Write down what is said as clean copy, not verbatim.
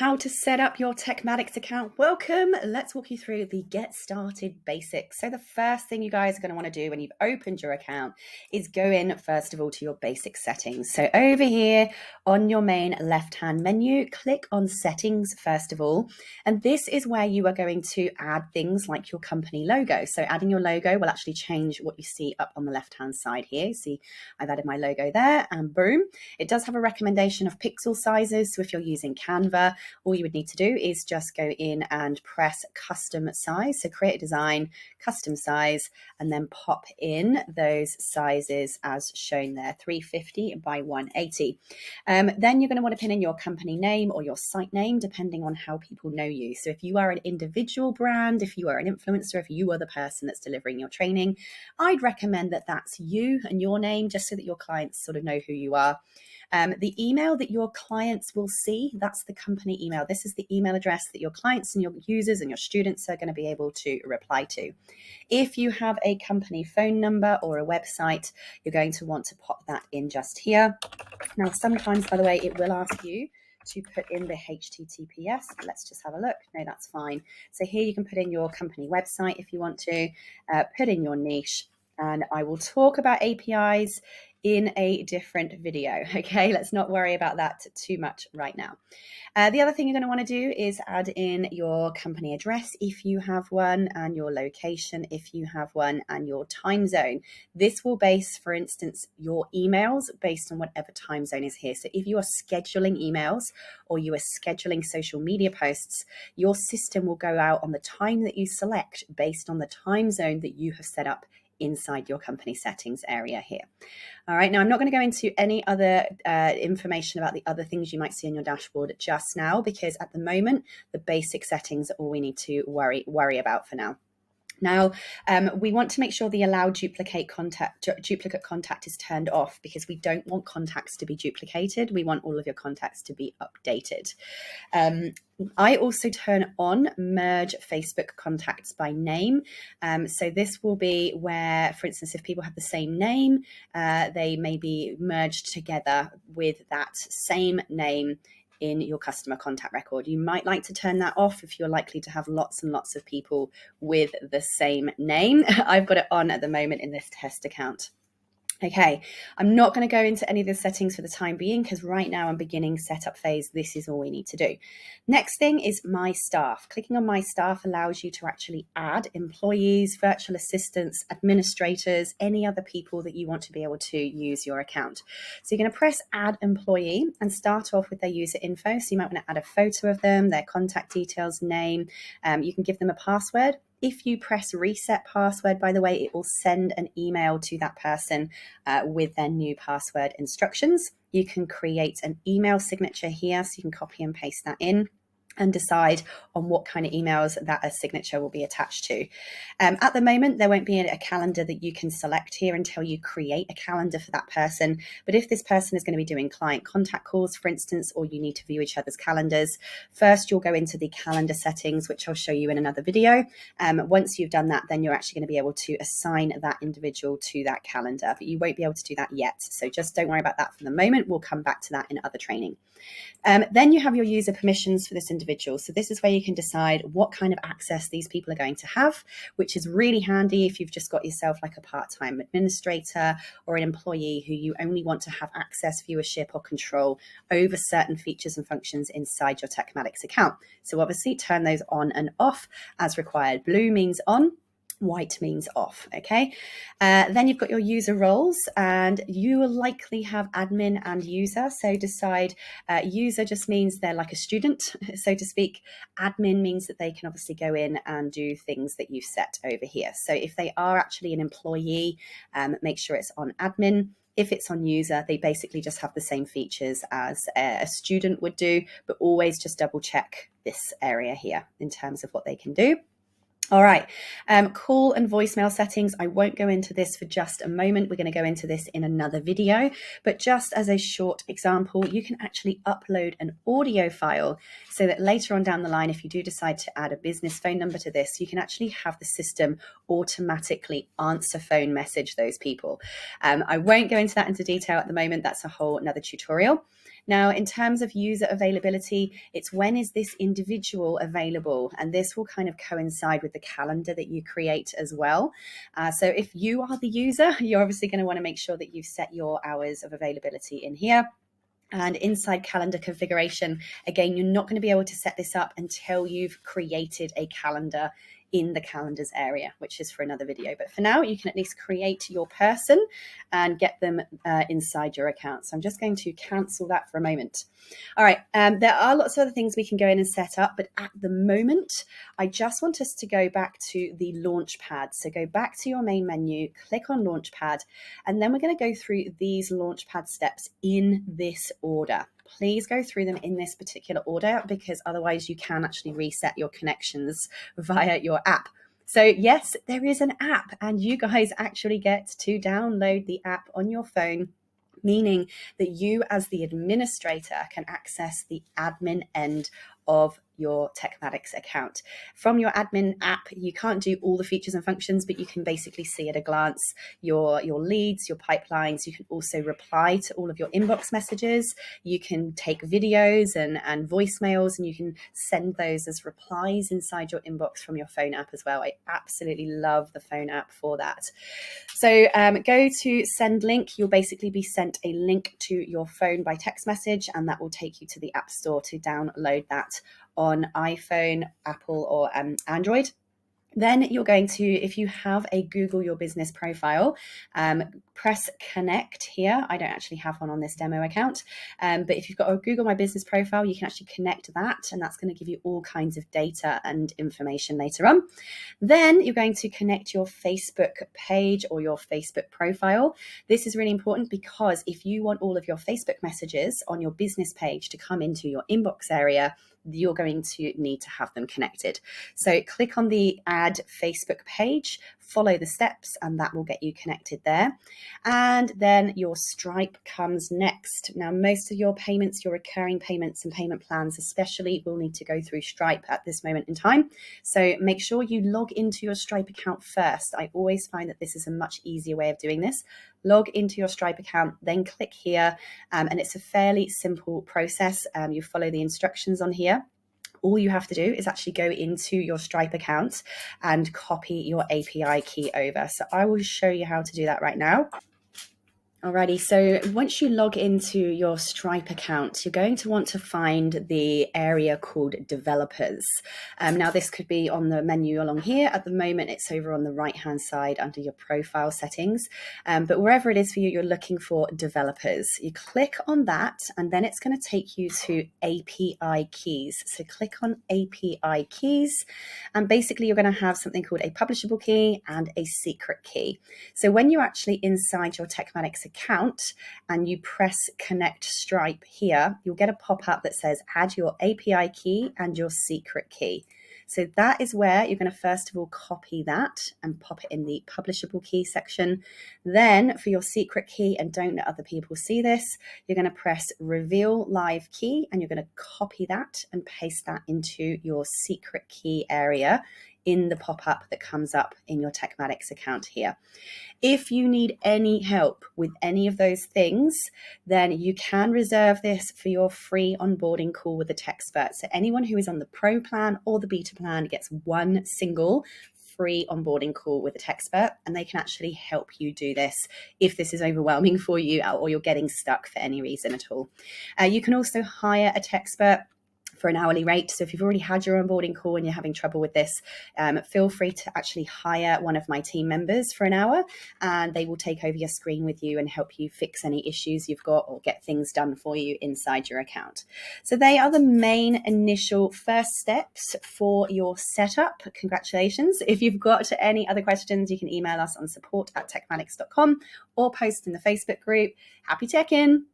how to set up your TekMatix account. Welcome. Let's walk you through the get started basics. So the first thing you guys are going to want to do when you've opened your account is go in first of all to your basic settings. So over here on your main left-hand menu, click on settings first of all. And this is where you are going to add things like your company logo. So adding your logo will actually change what you see up on the left-hand side here. See, I've added my logo there and boom. It does have a recommendation of pixel sizes. So if you're using Canva, all you would need to do is just go in and press custom size. So create a design, custom size, and then pop in those sizes as shown there, 350 by 180. Then you're going to want to pin in your company name or your site name, depending on how people know you. So if you are an individual brand, if you are an influencer, if you are the person that's delivering your training, I'd recommend that that's you and your name, just so that your clients sort of know who you are. The email that your clients will see, that's the company email. This is the email address that your clients and your users and your students are going to be able to reply to. If you have a company phone number or a website, you're going to want to pop that in just here. Now, sometimes, by the way, it will ask you to put in the HTTPS. Let's just have a look. No, that's fine. So here you can put in your company website if you want to, put in your niche, and I will talk about APIs in a different video. Okay, let's not worry about that too much right now. The other thing you're going to want to do is add in your company address if you have one, and your location if you have one, and your time zone. This will base, for instance, your emails based on whatever time zone is here. So if you are scheduling emails or you are scheduling social media posts, your system will go out on the time that you select based on the time zone that you have set up inside your company settings area here. All right, now I'm not going to go into any other information about the other things you might see on your dashboard just now, because at the moment, the basic settings are all we need to worry about for now. Now, we want to make sure the allow duplicate contact is turned off, because we don't want contacts to be duplicated. We want all of your contacts to be updated. I also turn on merge Facebook contacts by name. So this will be where, for instance, if people have the same name, they may be merged together with that same name in your customer contact record. You might like to turn that off if you're likely to have lots and lots of people with the same name. I've got it on at the moment in this test account. Okay, I'm not going to go into any of the settings for the time being, because right now I'm beginning setup phase. This is all we need to do. Next thing is My Staff. Clicking on My Staff allows you to actually add employees, virtual assistants, administrators, any other people that you want to be able to use your account. So you're going to press Add Employee and start off with their user info. So you might want to add a photo of them, their contact details, name. You can give them a password. If you press reset password, by the way, it will send an email to that person with their new password instructions. You can create an email signature here, so you can copy and paste that in and decide on what kind of emails that a signature will be attached to. At the moment, there won't be a calendar that you can select here until you create a calendar for that person. But if this person is going to be doing client contact calls, for instance, or you need to view each other's calendars, first you'll go into the calendar settings, which I'll show you in another video. Once you've done that, then you're actually going to be able to assign that individual to that calendar, but you won't be able to do that yet. So just don't worry about that for the moment. We'll come back to that in other training. Then you have your user permissions for this individual. So this is where you can decide what kind of access these people are going to have, which is really handy if you've just got yourself like a part-time administrator or an employee who you only want to have access, viewership, or control over certain features and functions inside your TekMatix account. So obviously turn those on and off as required. Blue means on, white means off. Okay. Then you've got your user roles, and you will likely have admin and user. So decide user just means they're like a student, so to speak. Admin means that they can obviously go in and do things that you've set over here. So if they are actually an employee, make sure it's on admin. If it's on user, they basically just have the same features as a student would do, but always just double check this area here in terms of what they can do. All right, call and voicemail settings. I won't go into this for just a moment. We're going to go into this in another video, but just as a short example, you can actually upload an audio file so that later on down the line, if you do decide to add a business phone number to this, you can actually have the system automatically answer phone message those people. I won't go into that into detail at the moment. That's a whole another tutorial. Now, in terms of user availability, it's when is this individual available? And this will kind of coincide with the calendar that you create as well. So if you are the user, you're obviously going to want to make sure that you've set your hours of availability in here. And inside calendar configuration, again, you're not going to be able to set this up until you've created a calendar in the calendars area, which is for another video. But for now, you can at least create your person and get them inside your account. So I'm just going to cancel that for a moment. All right, there are lots of other things we can go in and set up, but at the moment, I just want us to go back to the Launchpad. So go back to your main menu, click on Launchpad, and then we're going to go through these Launchpad steps in this order. Please go through them in this particular order, because otherwise you can actually reset your connections via your app. So yes, there is an app, and you guys actually get to download the app on your phone, meaning that you as the administrator can access the admin end of your TekMatix account. From your admin app, you can't do all the features and functions, but you can basically see at a glance your leads, your pipelines. You can also reply to all of your inbox messages. You can take videos and voicemails, and you can send those as replies inside your inbox from your phone app as well. I absolutely love the phone app for that. So go to send link. You'll basically be sent a link to your phone by text message, and that will take you to the App Store to download that on iPhone, Apple, or Android. Then you're going to, if you have a Google Your Business profile, press connect here. I don't actually have one on this demo account, but if you've got a Google My Business profile, you can actually connect that, and that's going to give you all kinds of data and information later on. Then you're going to connect your Facebook page or your Facebook profile. This is really important, because if you want all of your Facebook messages on your business page to come into your inbox area, you're going to need to have them connected. So click on the Add Facebook page, follow the steps, and that will get you connected there. And then your Stripe comes next. Now, most of your payments, your recurring payments and payment plans especially, will need to go through Stripe at this moment in time. So make sure you log into your Stripe account first. I always find that this is a much easier way of doing this. Log into your Stripe account, then click here, and it's a fairly simple process. You follow the instructions on here. All you have to do is actually go into your Stripe account and copy your API key over. So I will show you how to do that right now. Alrighty, so once you log into your Stripe account, you're going to want to find the area called Developers. Now, this could be on the menu along here. At the moment, it's over on the right-hand side under your profile settings. But wherever it is for you, you're looking for Developers. You click on that, and then it's going to take you to API keys. So click on API keys, and basically you're going to have something called a publishable key and a secret key. So when you're actually inside your TekMatix account and you press connect Stripe here, you'll get a pop-up that says add your API key and your secret key. So that is where you're going to first of all copy that and pop it in the publishable key section. Then for your secret key, and don't let other people see this, you're going to press reveal live key, and you're going to copy that and paste that into your secret key area in the pop-up that comes up in your TekMatix account here. If you need any help with any of those things, then you can reserve this for your free onboarding call with the Techspert. So anyone who is on the Pro plan or the Beta plan gets one single free onboarding call with a Techspert, and they can actually help you do this if this is overwhelming for you or you're getting stuck for any reason at all. You can also hire a Techspert for an hourly rate. So if you've already had your onboarding call and you're having trouble with this, feel free to actually hire one of my team members for an hour, and they will take over your screen with you and help you fix any issues you've got or get things done for you inside your account. So they are the main initial first steps for your setup. Congratulations. If you've got any other questions, you can email us on support@tekmatix.com or post in the Facebook group. Happy teching.